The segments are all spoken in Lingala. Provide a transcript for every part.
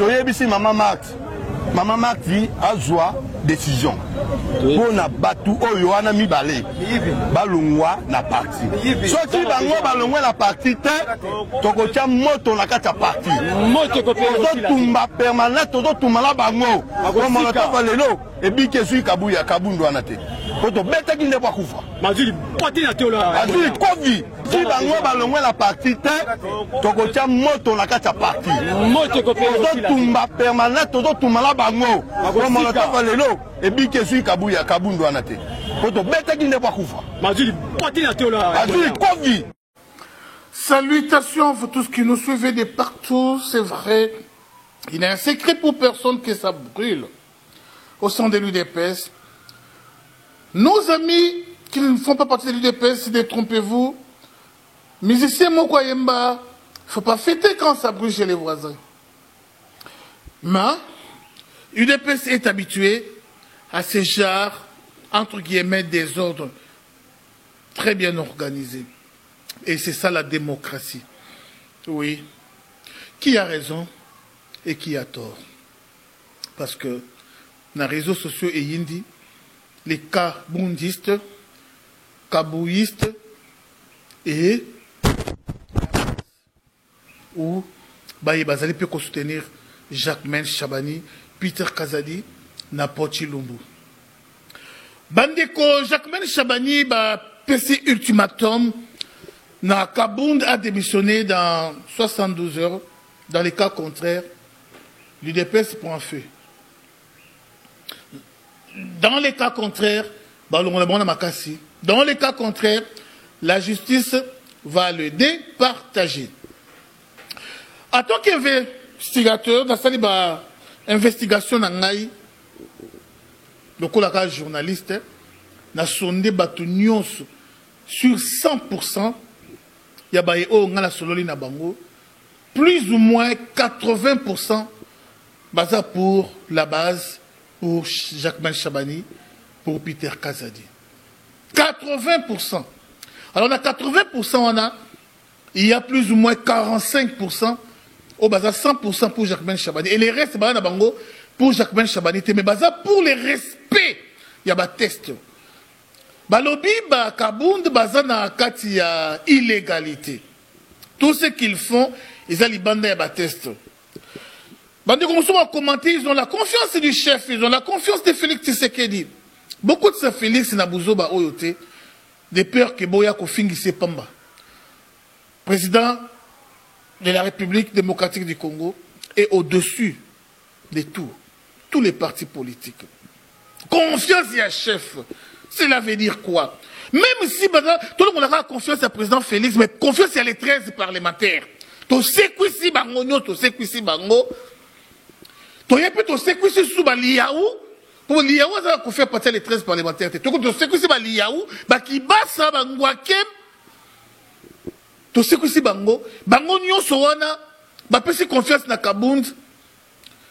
toyebisi Maman Marthe. Maman Marthe dit azwa décision. Pour na batu oyo wana mibale. Balongwa na parti. Soki bango balongwa na parti te, tokotia moto na kati ya parti. Moto ko tumba permanent, toto tumba la bango. Comme on a lelo, et bi kesu kabuya kabundu wana te. Poto bete ki ndeba kufa. Mazuli poti na teola. Mazuli kovi. Si bango balongwa na parti te, tokotia moto na kati ya parti. Moto ko tumba permanent, toto tumba la bango. Comme on a lelo, et bi kesu kabuya kabundu wana te. Poto bete ki ndeba kufa. Mazuli poti na teola. Mazuli kovi. Salutations à vous tous qui nous suivez de partout, c'est vrai. Il n'est un secret pour personne que ça brûle au sein de l'UDPS. Nos amis qui ne font pas partie de l'UDPS, détrompez-vous. Musicien Mokoyemba, il ne faut pas fêter quand ça brûle chez les voisins. Mais l'UDPS est habitué à ces genres, entre guillemets, désordres très bien organisés. Et c'est ça la démocratie. Oui. Qui a raison et qui a tort? Parce que dans les réseaux sociaux et hindi, les kabundistes, kabouistes et ou Bazali peut soutenir Jacquemain Chabani, Peter Kazadi, Napoti Lumbu. Bandeko Jacquemain Chabani PC ultimatum. Na Kabound a démissionné dans 72 heures. Dans les cas contraires, l'UDPS prend feu. Dans les cas contraires, la justice va le départager. En tant qu'investigateur, dans cette investigation, le journaliste, na sondé batu nyonso sur 100%. Il y a plus ou moins 80% pour la base, pour Jacquemain Chabani, pour Peter Kazadi. 80%. Alors on a 80%, il y a plus ou moins 45% au bazar 100% pour Jacquemain Chabani. Et les restes, pour Jacquemain Chabani, mais bazar pour les respects, il y a des tests. Balobi ba Kabound bazana kati ya illégalité. Tout ce qu'ils font, ils ont les bandes à test. Bande comme souvent commenté, ils ont la confiance du chef, ils ont la confiance de Félix Tshisekedi. Beaucoup de ces Félix Nabuzo ba oyote, de peur que Boya Kofingi se pamba. Président de la République démocratique du Congo est au-dessus de tout, tous les partis politiques. Confiance à chef. Cela veut dire quoi? Même si tout le monde a confiance à président Félix, mais confiance à les 13 parlementaires. Tu sais quoi si bango, tu sais quoi si bango. Tu sais quoi si sous liaou. Pour liaou, ça va faire partie les 13 parlementaires. Tu sais quoi si liaou, qui basa bango akem. Tu sais quoi si bango, bango nyo sowana, pesi confiance na Kabound,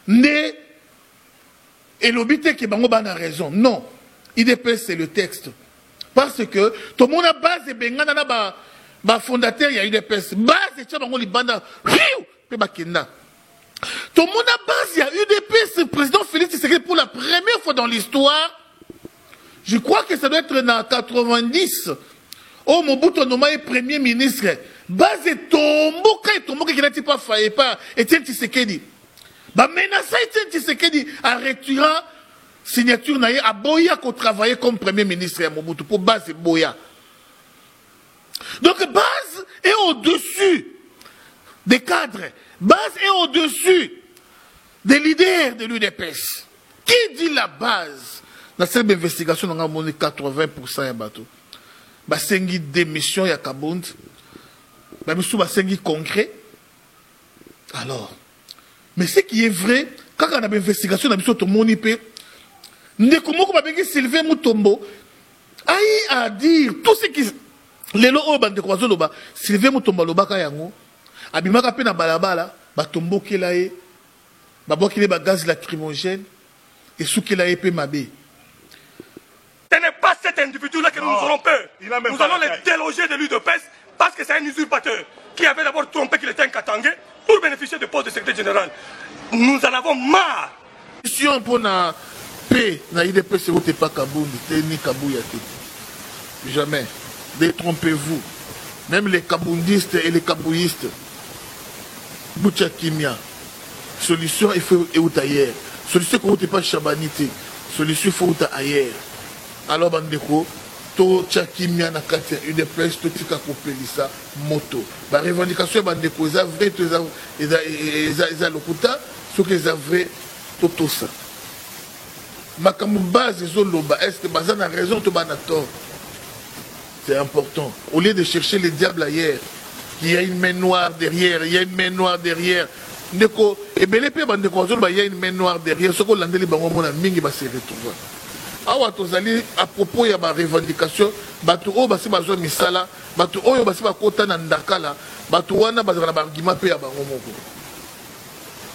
ne et l'obité qui bango ban a raison. Non. IDPS, c'est le texte. Parce que tout le monde a base de Bengana, fondateur, il y a UDPS. Base de Tchabango Libanda, tout le monde a base, il y a UDPS, le président Félix Tshisekedi pour la première fois dans l'histoire. Je crois que ça doit être dans 90. Oh, Mobutu Noma est premier ministre. Base de Tomboka qui n'a pas failli pas, Etienne Tshisekedi. Menaça Etienne Tshisekedi en retirant signature naïe à Boya qu'on travaillait comme premier ministre à Mobutu pour base de Boya. Donc base est au-dessus des cadres. Base est au-dessus des leaders de l'UDPS. Qui dit la base? Dans cette investigation, on a 80% de bateau. Basengi démission ya Kabound. Basengi concret. Alors, mais ce qui est vrai, quand on a une investigation, on a besoin de moniper. Ndekomoko babenge Sylvain Mutombo aïe à dire tout ce qui les lots bande ko bazoloba Sylvain Mutombo lobaka yango abimaka pe na balabala batombo kelaye babokile ba gaz lacrymogène et soukelaye pe mabe. Ce n'est pas cet individu-là que nous aurons peur. Nous allons les déloger de l'UDPS parce que c'est un usurpateur qui avait d'abord trompé qu'il était un Katangé pour bénéficier de poste de secrétaire général. Nous en avons marre. Si on prend la paix, na IDPS, ce n'est pas Kabound, c'est ni Kabouya. Jamais. Détrompez-vous. Même les kaboundistes et les kabouyistes. Boucha Kimia. Solution, il faut être ailleurs. Solution, il ne faut pas chabanité. Solution, il faut être ailleurs. Alors, Bandeko, to Kimia na kati UDPS, to tika kopelisa moto. La revendication, Bandeko, ils ont vrai, ils ont lokuta, ce qu'ils ont vrai, tout ça. Makamou base, ils ont l'oba. Est-ce que Bazan a raison, to banator? C'est important. Au lieu de chercher les diables ailleurs, il y a une main noire derrière, il y a une main noire derrière. Ndeko, et bien les pays, il y a une main noire derrière. Ce qu'on a dit, mingi va se retrouver. Awa tozali à propos de la revendication, batu o basi bazwa misala, batu oyo basi bakota na ndakala, batu wana bazala na argument pe ya bango moko.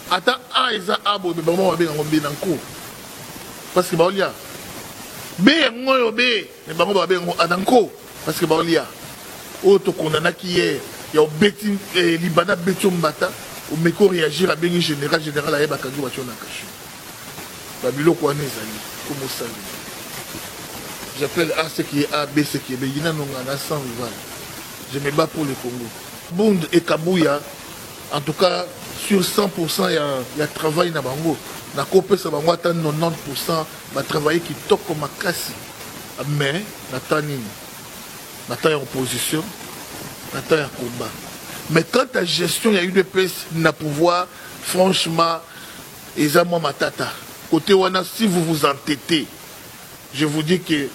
Ata a eza abo be bango ba benga ngombe na nko. Parce que baolia. Be ngoyo be, ne bango ba benga adanko. Parce que baolia. O to kondana ki hier, ya obeti libana beto mbata, o meko réagir à bengi général ya bakangi wacho na kashu. Babilo kwa nezali, comme ça. J'appelle A ce qui est A, B ce qui est B. Il y a un sans rival. Je me bats pour le Congo. Bund et Kabouya, en tout cas, sur 100%, il y a travail dans Bango. Dans le Copé, ça va 90%, il travailler qui toque comme un casse. Mais, Nathan est en opposition, Nathan est en combat. Mais quand la gestion, il y a eu des pièces, il y a pouvoir, franchement, ils ont ma tata. Côté Wana, si vous vous entêtez, je vous dis que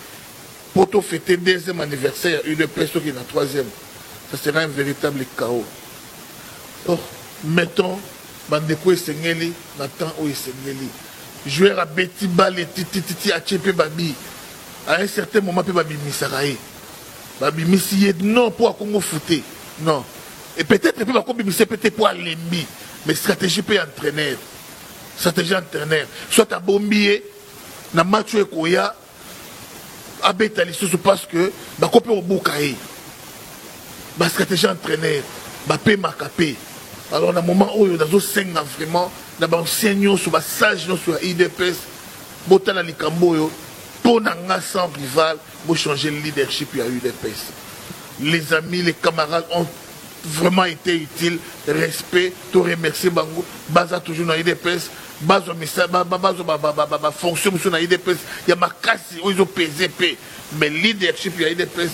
pour fêter le 2e anniversaire, il y a une personne qui est dans le 3e. Ça sera un véritable chaos. Or, mettons, Bandeko et Sengeli, Nathan et Sengeli. Jouer à Betty Bale, Titi, Achepe Babi. À un certain moment, Babi Misarae. Babi Missier, non, pour Congo fouté. Non. Et peut-être que Babi Missier, peut-être pour Lembi. Mais stratégie peut entraîner. Stratégie entraîneur. Soit à Bombier, na match Koya, à Betali, parce que bah copé au Boukaï, bah stratégie entraîneur, bah paie ma capé. Alors dans le moment où il y a des cinq vraiment, dans les enseignants sur les sages sur IDPS, botala likamboyo, pour n'anga sans rival, pour changer le leadership à UDPS. Les amis, les camarades ont vraiment été utiles. Respect, tout remercier Bango, baza toujours dans IDPS. Bazo fonction sur la IDPS, il y a ma casse où ils ont pesé, mais leadership il y a IDPS,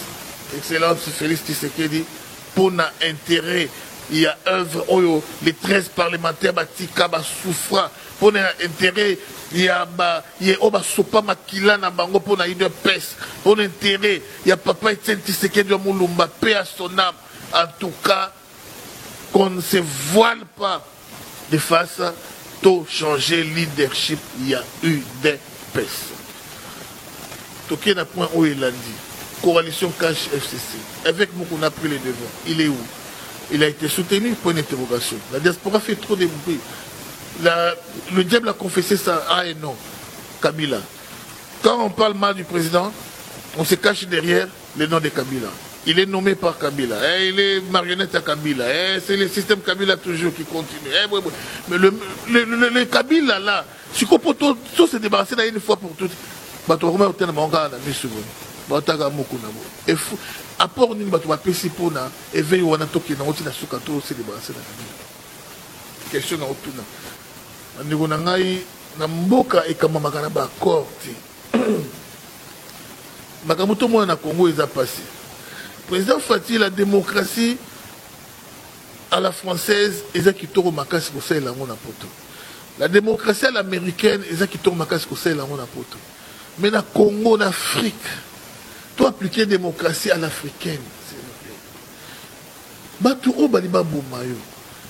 excellence Félix Tshisekedi, pour notre intérêt, il y a œuvre, les 13 parlementaires, Batika, Soufra, pour notre intérêt, il y a Sopa Makila, Nabango, pour notre IDPS, pour notre intérêt, il y a Papa Etienne Tshisekedi, Moulumba, paix à son âme, en tout cas, qu'on ne se voile pas de face à changer leadership, il y a eu des PES. Toké n'a point où il a dit. Coalition Cash FCC. Avec nous qu'on a pris les devants. Il est où? Il a été soutenu, point d'interrogation. La diaspora fait trop de bruit. Le diable a confessé ça, ah et non. Kabila. Quand on parle mal du président, on se cache derrière le nom de Kabila. Il est nommé par Kabila. Il est marionnette à Kabila. C'est le système Kabila toujours qui continue. Mais le Kabila là, si on peut tout se débarrasser une fois pour toutes, à part une bâtisse pour na éveil ou na toki na oti na sukato se débarrasser na Kabila. Question na otuna. Ndiko na ngai na mboka e kama makana ba korti. Makamuto mo na Congo eza passé. Président Fati, la démocratie à la française, ils ont quitté au Makasi pour ça, la démocratie à l'américaine, ils ont quitté au Makasi pour ça, mais dans le Congo, en Afrique, tu appliquer la démocratie à l'africaine, s'il vous plaît. Batou o baliba bomayo,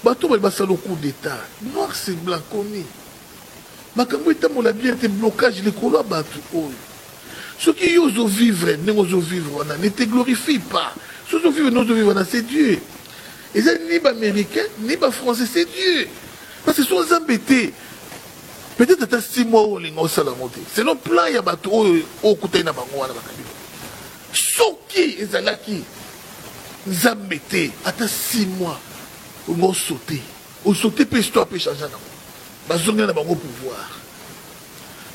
batou baliba salo coup d'état, noir c'est blanc commis. Makambo est mon bien été blocage les couleurs batou o. Ceux qui osent vivre, ne te glorifient pas. Ceux qui osent vivre, c'est Dieu. Et ça, ni américain, ni français, c'est Dieu. Parce que ce sont embêtés. Peut-être que 6 mois où les gens sont montés. C'est le plan, il y a des gens qui ont été ceux qui sont embêtés, attends 6 mois, ils ont sauté. Ils ont sauté, puis l'histoire peut changer. bazongela bango pouvoir.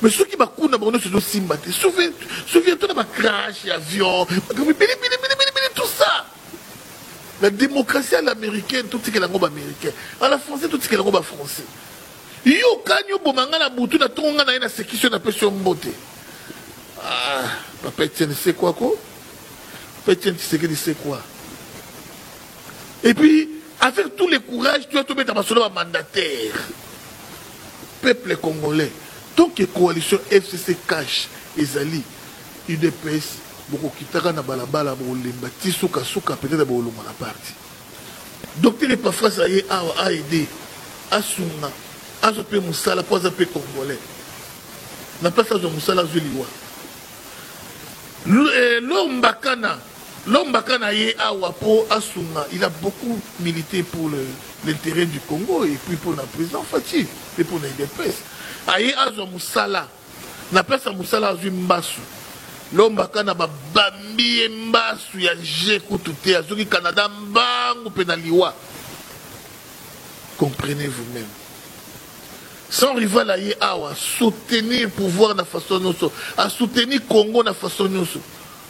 Mais ceux qui bakuna bango se do simbate. Souviens-toi de ma crash avion, tout ça. La démocratie à l'américaine, tout ce qui est la robe américaine. À la française, tout ce qui est la robe français. Yo kanyo bomanga na butu na tonga na ina sekisyo na pesyo mbote. Ah, papa Etienne, c'est quoi quoi? Papa Etienne, tu sais que c'est quoi? Et puis, avec tous les courages, tu vas te mettre à ma mandataire. Peuple congolais. Donc, la coalition FCC cache, Ezali, UDPS, beaucoup qui t'a na balabala, bati souka souka, peut-être beaucoup la partie. Donc, il n'est pas face à aider, à Souna, à Zopé Moussala, pas à Zopé Congolais. La place à Moussala Zuliwa. L'homme Bakana Yé Awapo Asuna, il a beaucoup milité pour l'intérêt du Congo et puis pour la présidence Fatih et pour l'IDPS. Aye Azo Moussala, la place à Moussala Azu Mbasu. L'homme Bakana Bambi Mbasu, ya Jekou Touté, Azuki Canada Mbangu Penaliwa. Comprenez vous-même. Sans rival Aye Awa, soutenir le pouvoir de la façon noso, à soutenir Congo de la façon noso.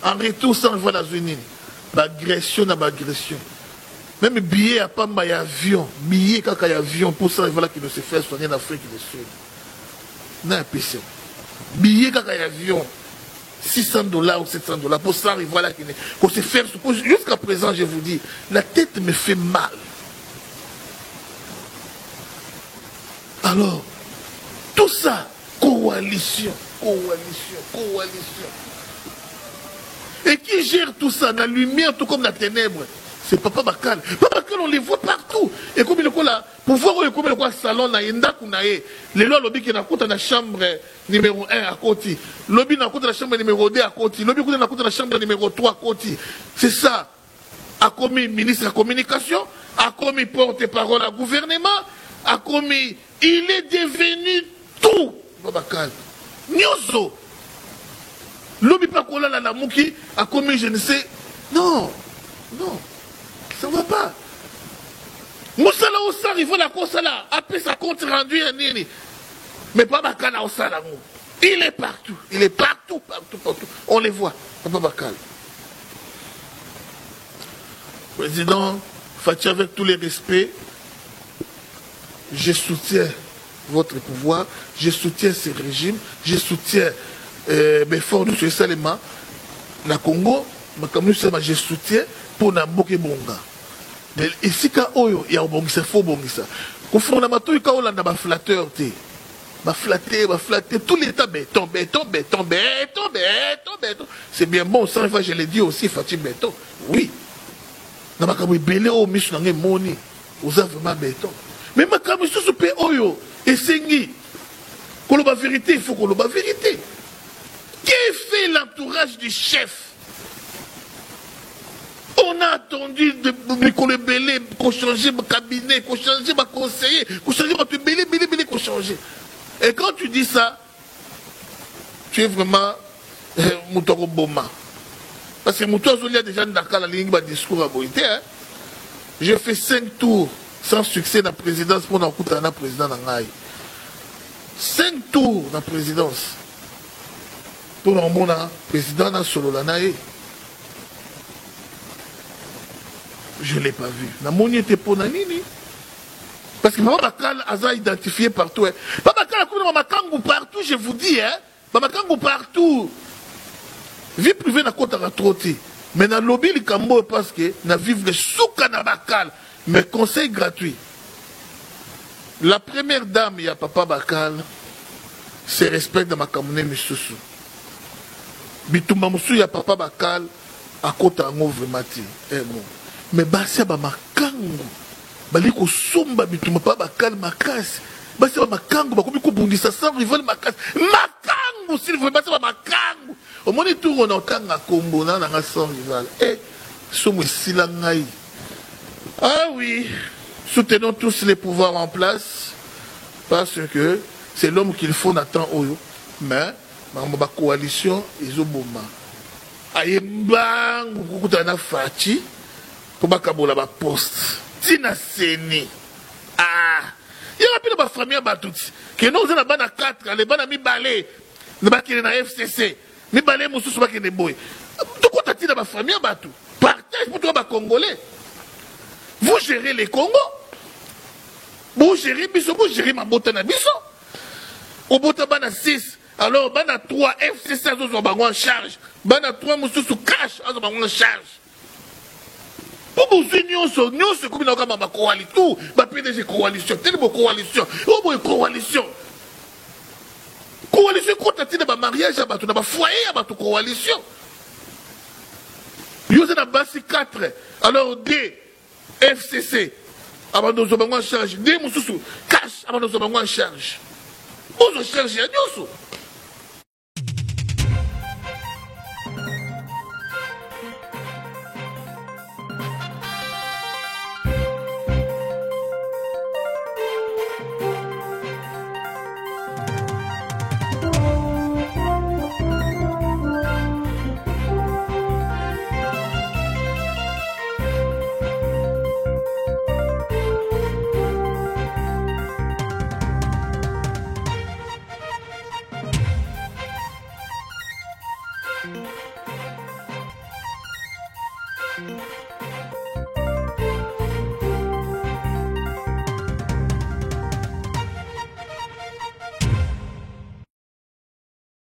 En retour, sans rival à Zunini, agression na agression. Même billet à pas ma avion, billet quand il y a avion pour ça rival qui ne se fait soigner en Afrique du Sud. Non, PC. Billet quand il y a avion, $600 ou $700 pour ça rival qui ne se fait. Jusqu'à présent, je vous dis, la tête me fait mal. Alors, tout ça, coalition. Et qui gère tout ça, la lumière, tout comme la ténèbre? C'est Papa Bakal. Papa Bakal, on les voit partout. Et comme il est là, pouvoir, comme il est là, salon, les lois, lobby qui est dans la chambre numéro 1 à côté. Lobby dans la chambre numéro 2 à côté. Lobby dans la chambre numéro 3 à côté. C'est ça. A commis ministre de la communication, a commis porte-parole à gouvernement, a commis. Il est devenu tout. Papa Bakal. Nyoso. Lobby pas qu'on a la mouki a commis je ne sais. Non, ça ne va pas. Moussala Ossar, il faut la Kosala. Après ça compte rendu à Nini. Mais pas Bakala Ossala. Il est partout. Il est partout. On les voit. Papa Bakal. Président Fatih, avec tous les respects, je soutiens votre pouvoir, je soutiens ce régime, je soutiens mes forces de Salema, la Congo, je soutiens pour Namboke Bonga. Ici, il y a un bon ça, faux bon ça. Au fond, on a un flatteur, flatter tout l'état béton. C'est bien bon, ça, je l'ai dit aussi, Fatih béton. Oui. On a belé au mission, on a moni, on a vraiment béton. Mais ma caméra se paie oyo et sengi. Qu'on la vérité, il faut qu'on la vérité. Qui fait l'entourage du chef? On a attendu qu'on le belé, qu'on change mon cabinet, qu'on change ma conseiller, qu'on change mon belé, qu'on change. Et quand tu dis ça, tu es vraiment Moutoro Boma. Parce que Moutoro Zoli a déjà dans la ligne de discours à Boïté. J'ai fait 5 tours sans succès dans la présidence pour nous le président Nangaï. 5 tours dans la présidence pour nous le président dans Sololanaï. Je ne l'ai pas vu. La monnaie était pour Nanini. Parce que Papa Bakal a identifié partout. Papa Bakal a couru dans Makangu partout, je vous dis. Papa Makangu partout. Vie privée n'a pas trotter. Mais dans le lobby, le Cambo, parce que na vivre souka na Bakal. Mais conseil gratuit. La première dame, il y a Papa Bakal, c'est respect de ma camonne Missoussou. Bitumba Moussou, il y a Papa Bakal, à côté en vraiment. Mais Bassia Makangu, Baliko Somba, Bitumba Papa Bakal, Makas, Bassia Makangu, Bakoumiko Bundissa, sans rival Makas, Makangu, s'il vous plaît, Makangu. Au moins, tout on entend à Combo, dans la sans rival. Eh, Somme Silangaï. Ah oui, soutenons tous les pouvoirs en place, parce que c'est l'homme qu'il faut n'attendre au mais ma coalition ils ont bon ayembang kukutana Fati pour bakabola ba poste tina seni ah Il y a plus de famille à Batouti. Que nous avons bana 4, les bana mi balé, ne pas qu'il na FCC, mi balé moussou pas qu'il ne boy. Tout quoi t'as dit dans ma famille à Batou. Partage pour toi, Congolais. Vous gérez les Congos. Vous gérez Bisso, vous gérez ma botana Bisso. Au botana 6, alors bana 3, FCC a en charge. Bana 3 moussou sous cash a en charge. Pour vous unions, nous, comme nous avons ma coalition, ma PDG coalition, telle coalition, oh, coalition. Coalition, quand tu as un mariage, tu as un foyer, tu as une coalition. Vous avez basi 4, alors D, FCC, avant nous avons en charge, D, moussou, cash, avant nous avons en charge. Vous avez chargé à nous.